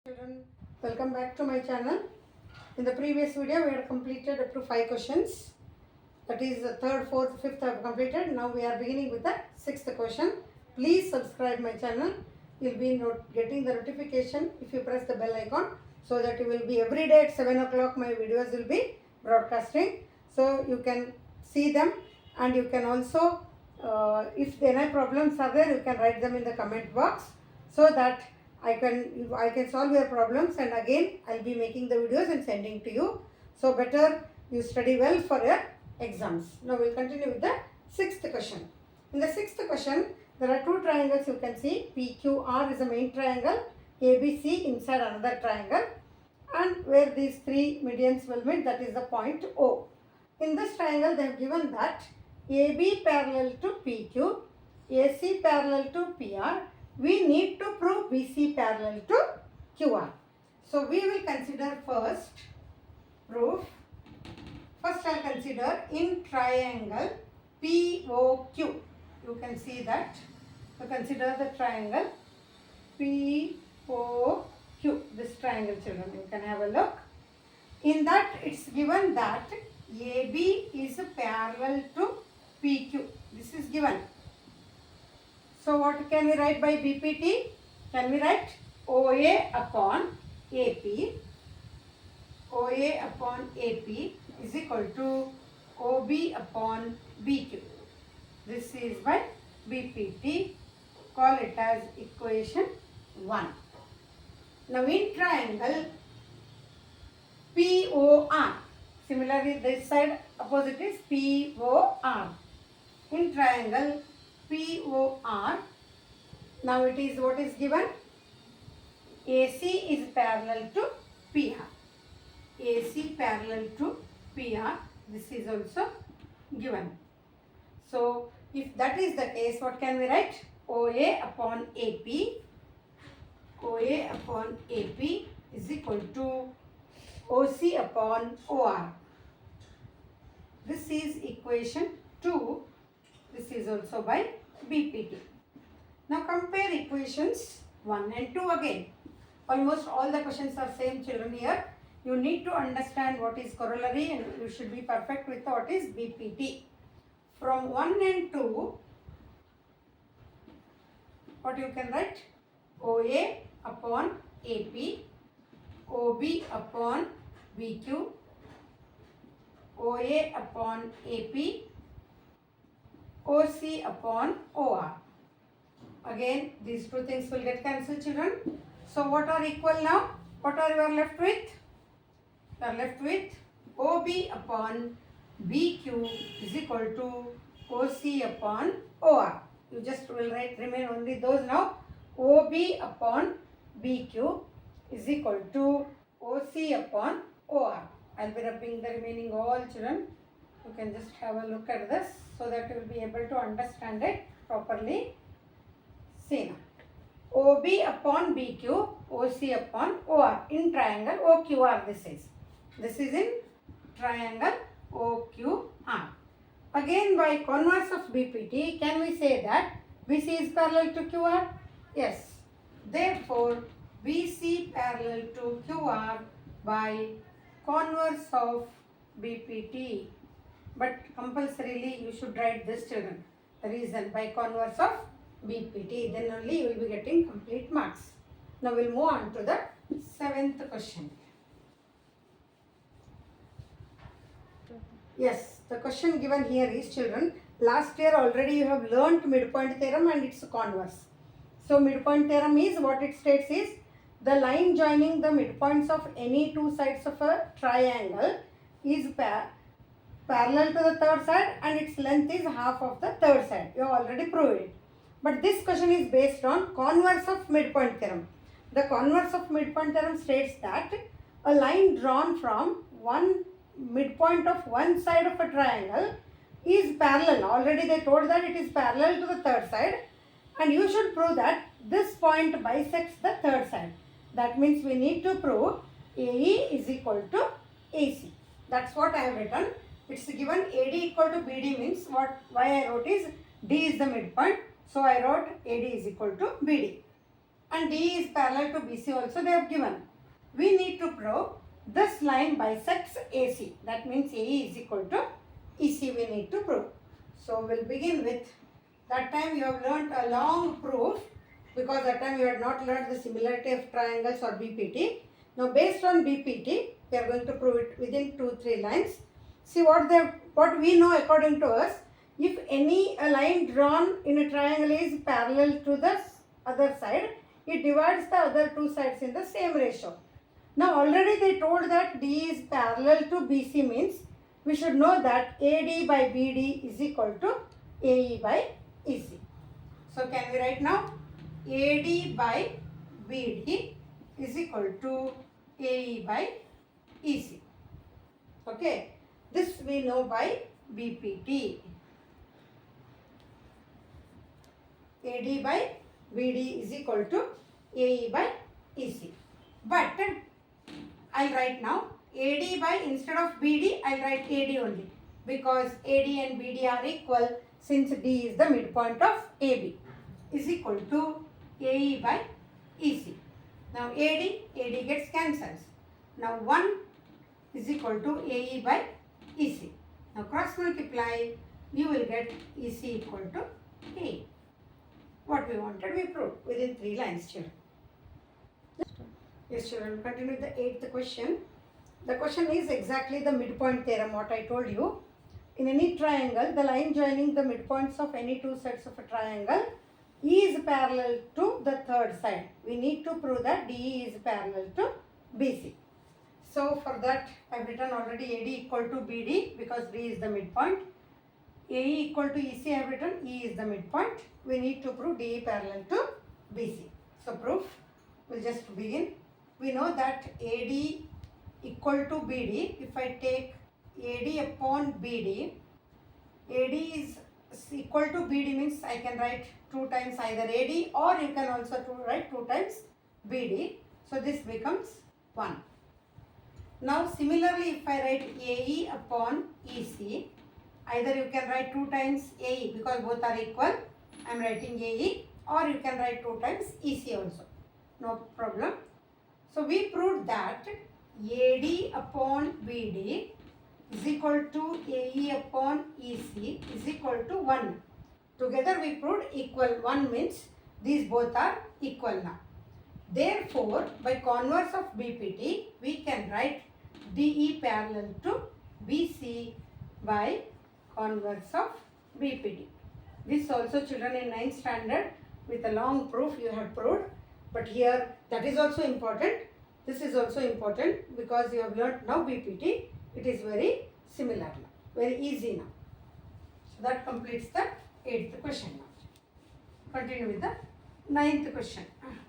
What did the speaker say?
Children, welcome back to my channel. In the previous video we had completed up to 5 questions, that is the 3rd, 4th, 5th I have completed. Now we are beginning with the 6th question. Please subscribe my channel. You will be getting the notification if you press the bell icon, so that you will be every day at 7 o'clock my videos will be broadcasting, so you can see them, and you can also if any problems are there you can write them in the comment box, so that I can solve your problems, and again I'll be making the videos and sending to you. So better you study well for your exams. Now we'll continue with the 6th question. In the 6th question, there are two triangles you can see. PQR is the main triangle, ABC inside another triangle, and where these three medians will meet, that is the point O. In this triangle they have given that AB parallel to PQ, AC parallel to PR. We need to prove BC parallel to QR. So we will consider first proof. First I will consider in triangle POQ. You can see that. So consider the triangle POQ. This triangle, children, you can have a look. In that it's given that AB is parallel to PQ. This is given. So what can we write by BPT? Can we write OA upon AP? OA upon AP is equal to OB upon BQ. This is by BPT. Call it as equation 1. Now in triangle POR, similarly this side opposite is POR. In triangle POR, now it is what is given? AC is parallel to PR. AC parallel to PR. This is also given. So if that is the case, what can we write? OA upon AP. OA upon AP is equal to OC upon OR. This is equation 2. This is also by BPT. Now compare equations 1 and 2 again. Almost all the questions are same, children. Here you need to understand what is corollary, and you should be perfect with what is BPT. From 1 and 2, what you can write? OA upon AP, OB upon BQ, OA upon AP, OC upon OR. Again, these two things will get cancelled, children. So what are equal now? What are you are left with? You are left with OB upon BQ is equal to OC upon OR. You just will remain only those now. OB upon BQ is equal to OC upon OR. I will be rubbing the remaining all, children. You can just have a look at this, so that you will be able to understand it properly. See now. OB upon BQ, OC upon OR. In triangle OQR this is. This is in triangle OQR. Again, by converse of BPT, can we say that BC is parallel to QR? Yes. Therefore, BC parallel to QR by converse of BPT. But compulsorily you should write this, children. The reason, by converse of BPT, then only you will be getting complete marks. Now we will move on to the 7th question. Yes, the question given here is, children, last year already you have learnt midpoint theorem and its converse. So midpoint theorem is, what it states is, the line joining the midpoints of any two sides of a triangle is parallel to the third side, and its length is half of the third side. You have already proved it. But this question is based on converse of midpoint theorem. The converse of midpoint theorem states that a line drawn from one midpoint of one side of a triangle is parallel. Already they told that it is parallel to the third side, and you should prove that this point bisects the third side. That means we need to prove AE is equal to AC. That's what I have written. It's given AD equal to BD means why I wrote is D is the midpoint. So I wrote AD is equal to BD. and D is parallel to BC also they have given. We need to prove this line bisects AC. That means AE is equal to EC we need to prove. So we'll begin with, that time you have learnt a long proof because that time you had not learnt the similarity of triangles or BPT. Now based on BPT, we are going to prove it within 2-3 lines. See what we know according to us, if any a line drawn in a triangle is parallel to the other side, it divides the other two sides in the same ratio. Now already they told that D is parallel to BC means we should know that AD by BD is equal to AE by EC. So can we write now? AD by BD is equal to AE by EC. Okay. This we know by BPT. AD by BD is equal to AE by EC. But I'll write now AD by, instead of BD, I'll write AD only because AD and BD are equal since D is the midpoint of AB is equal to AE by EC. Now AD gets cancels. Now 1 is equal to AE by EC. Now cross multiply, you will get EC equal to AE. What we wanted, we proved within 3 lines, children. Yes, children, continue with the 8th question. The question is exactly the midpoint theorem, what I told you. In any triangle, the line joining the midpoints of any two sides of a triangle is parallel to the third side. We need to prove that DE is parallel to BC. So for that, I have written already AD equal to BD because D is the midpoint. AE equal to EC, I have written E is the midpoint. We need to prove DE parallel to BC. So proof, we'll just begin. We know that AD equal to BD. If I take AD upon BD, AD is equal to BD means I can write 2 times either AD or you can also write 2 times BD. So this becomes 1. Now similarly, if I write AE upon EC, either you can write 2 times AE because both are equal. I am writing AE, or you can write 2 times EC also. No problem. So we proved that AD upon BD is equal to AE upon EC is equal to 1. Together we proved equal. 1 means these both are equal now. Therefore, by converse of BPT, we can write DE parallel to BC by converse of BPT. This also, children, in 9th standard with a long proof you have proved. But here that is also important. This is also important because you have learnt now BPT. It is very similar now, very easy now. So that completes the 8th question now. Continue with the 9th question.